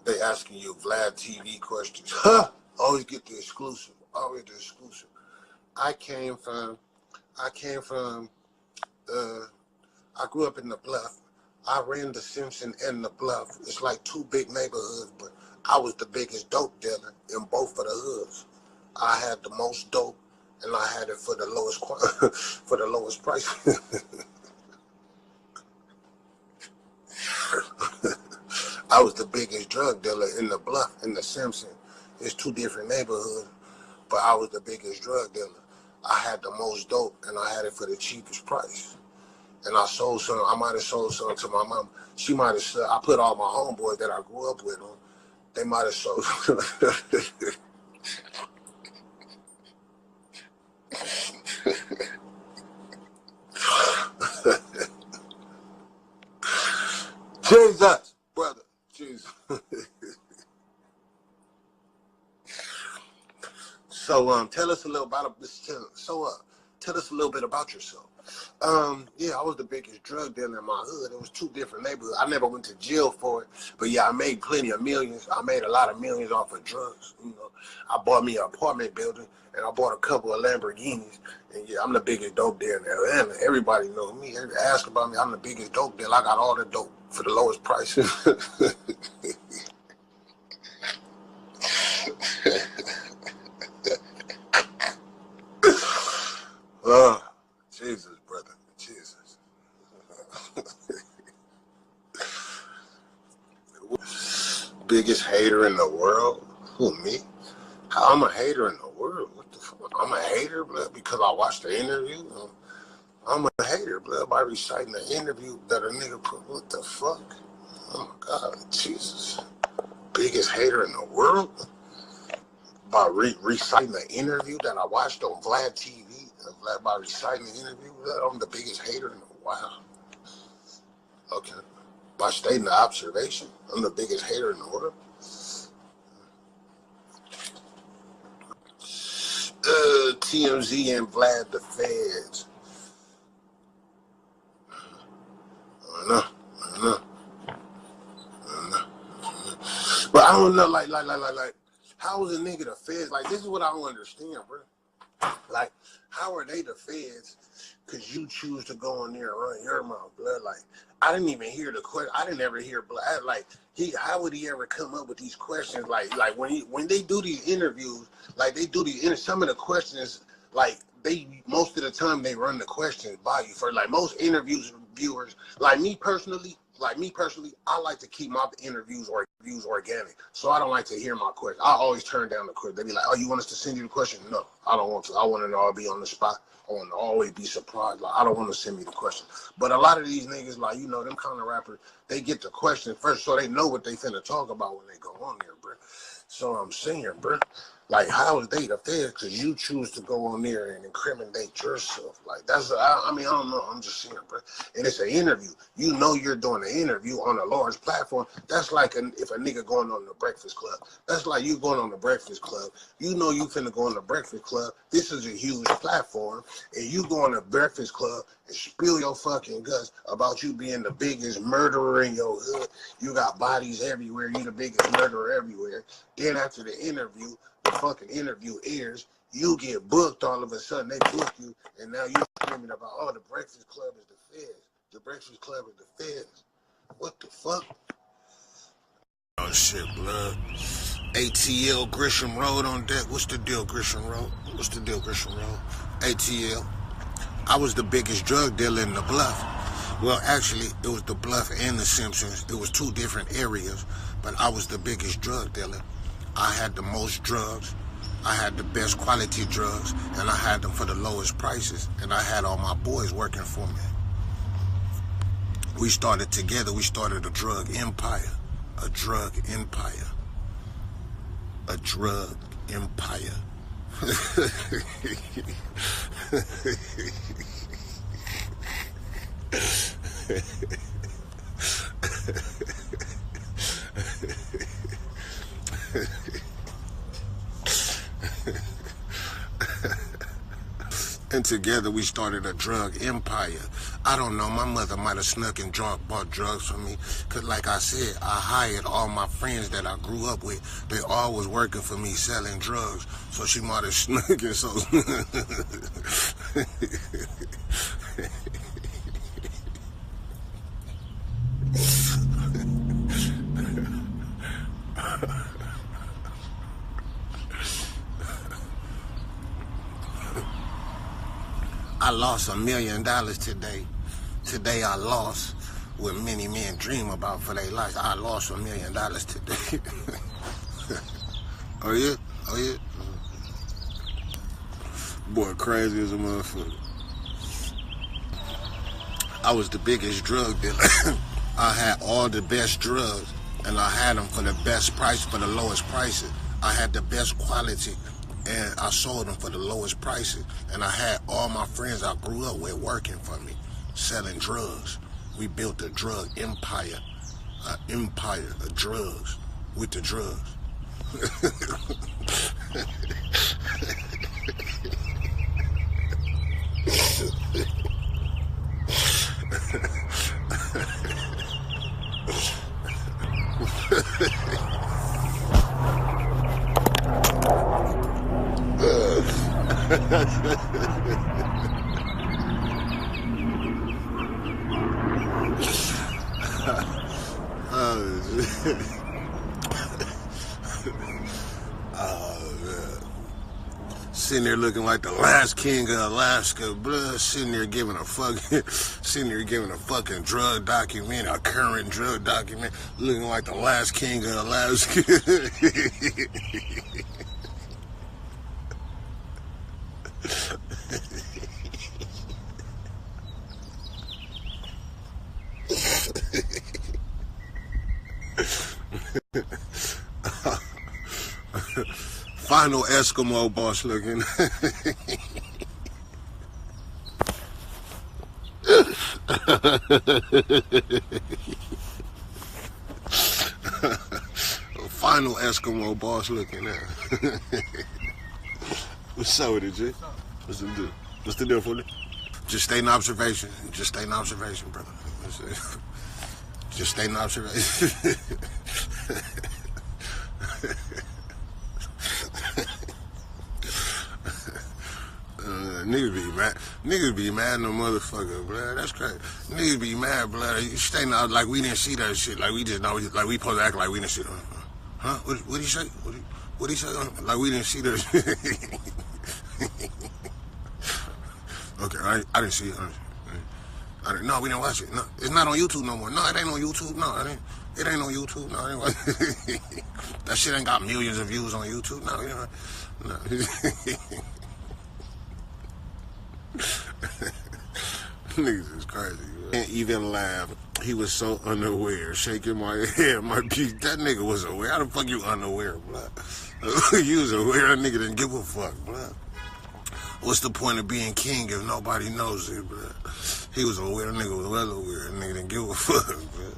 They asking you VladTV questions. Huh? Always get the exclusive. Always the exclusive. I grew up in the Bluff. I ran the Simpson and the Bluff. It's like two big neighborhoods, but I was the biggest dope dealer in both of the hoods. I had the most dope, and I had it for the lowest for the lowest price. I was the biggest drug dealer in the Bluff and the Simpson. It's two different neighborhoods, but I was the biggest drug dealer. I had the most dope, and I had it for the cheapest price. And I sold some. I might have sold some to my mom. She might have said, I put all my homeboys that I grew up with on. They might have sold. Jesus, brother, Jesus. So tell us a little about this. Tell us a little bit about yourself. Yeah, I was the biggest drug dealer in my hood. It was two different neighborhoods. I never went to jail for it, but yeah, I made plenty of millions. I made a lot of millions off of drugs. You know, I bought me an apartment building, and I bought a couple of Lamborghinis. And yeah, I'm the biggest dope dealer in Atlanta. Everybody knows me. They ask about me. I'm the biggest dope dealer. I got all the dope for the lowest price. Jesus, brother, Jesus. Biggest hater in the world? Who, me? How I'm a hater in the world? What the fuck? I'm a hater, blood, because I watched the interview. I'm a hater, blood, by reciting the interview that a nigga put. What the fuck? Oh my God, Jesus. Biggest hater in the world? By reciting the interview that I watched on VladTV. By reciting the interview, I'm the biggest hater in the world. Okay. By stating the observation, I'm the biggest hater in the world. TMZ and Vlad the Feds. I know. But I don't know, like, how is a nigga the Feds? Like, this is what I don't understand, bro. Like, how are they the Feds? Because you choose to go in there and run your mouth, blood. Like, I didn't even hear the question. I didn't ever hear blood. Like, how would he ever come up with these questions? Like when they do these interviews, like they do some of the questions, like most of the time they run the questions by you. For like most viewers, like me personally, I like to keep my interviews organic. So I don't like to hear my question. I always turn down the question. They be like, oh, you want us to send you the question? No, I don't want to. I want to all be on the spot. I want to always be surprised. Like, I don't want to send me the question. But a lot of these niggas, like, you know, them kind of rappers, they get the question first so they know what they finna talk about when they go on there, bro. So I'm saying, bro, like, how is they the Feds? Because you choose to go on there and incriminate yourself. Like, that's, I mean, I don't know. I'm just saying, bro. And it's an interview. You know you're doing an interview on a large platform. That's like if a nigga going on the Breakfast Club. That's like you going on the Breakfast Club. You know you finna go on the Breakfast Club. This is a huge platform. And you go on the Breakfast Club and spill your fucking guts about you being the biggest murderer in your hood. You got bodies everywhere. You the biggest murderer everywhere. Then after the interview, the fucking interview airs, you get booked all of a sudden. They book you, and now you're screaming about, oh, the Breakfast Club is the Feds. The Breakfast Club is the Feds. What the fuck? Oh, shit, blood. ATL Grisham Road on deck. What's the deal, Grisham Road? What's the deal, Grisham Road? ATL. I was the biggest drug dealer in the Bluff. Well, actually, it was the Bluff and the Simpsons. It was two different areas, but I was the biggest drug dealer. I had the most drugs. I had the best quality drugs, and I had them for the lowest prices, and I had all my boys working for me. We started together. We started a drug empire. A drug empire. A drug empire. And together we started a drug empire. I don't know. My mother might have snuck and bought drugs from me. Because like I said, I hired all my friends that I grew up with. They all was working for me selling drugs. So she might have snuck and so... I lost $1 million today. Today I lost what many men dream about for their lives. I lost $1 million today. Oh yeah? Oh yeah? Boy, crazy as a motherfucker. I was the biggest drug dealer. I had all the best drugs, and I had them for the best price, for the lowest prices. I had the best quality, and I sold them for the lowest prices. And I had all my friends I grew up with working for me, selling drugs. We built a drug empire, an empire of drugs with the drugs. Oh, man. Sitting there looking like the last king of Alaska, blood. Sitting there giving a fucking drug document, a current drug document, looking like the last king of Alaska. Final Eskimo boss looking. Final Eskimo boss looking at. What's up with it, G? What's the deal? What's the deal for it? Just stay in observation. Just stay in observation, brother. Just stay in observation. Niggas be mad. Niggas be mad no motherfucker, blood. That's crazy. Niggas be mad, blood. You stay out like we didn't see that shit. Like we just know, like we supposed to act like we didn't see that. Huh? What he say? What he say? Like we didn't see that shit. Okay, I didn't see it. No, we didn't watch it. No, it's not on YouTube no more. No, it ain't on YouTube. No, it ain't on YouTube. No, it ain't watch it. That shit ain't got millions of views on YouTube. No, you know, no. Niggas is crazy. Can't even laugh. He was so unaware, shaking my head. My piece. That nigga was aware. How the fuck you unaware, blood? You was aware. That nigga didn't give a fuck, blood. What's the point of being king if nobody knows it, blood? He was aware. That nigga was well aware. That nigga didn't give a fuck, blood.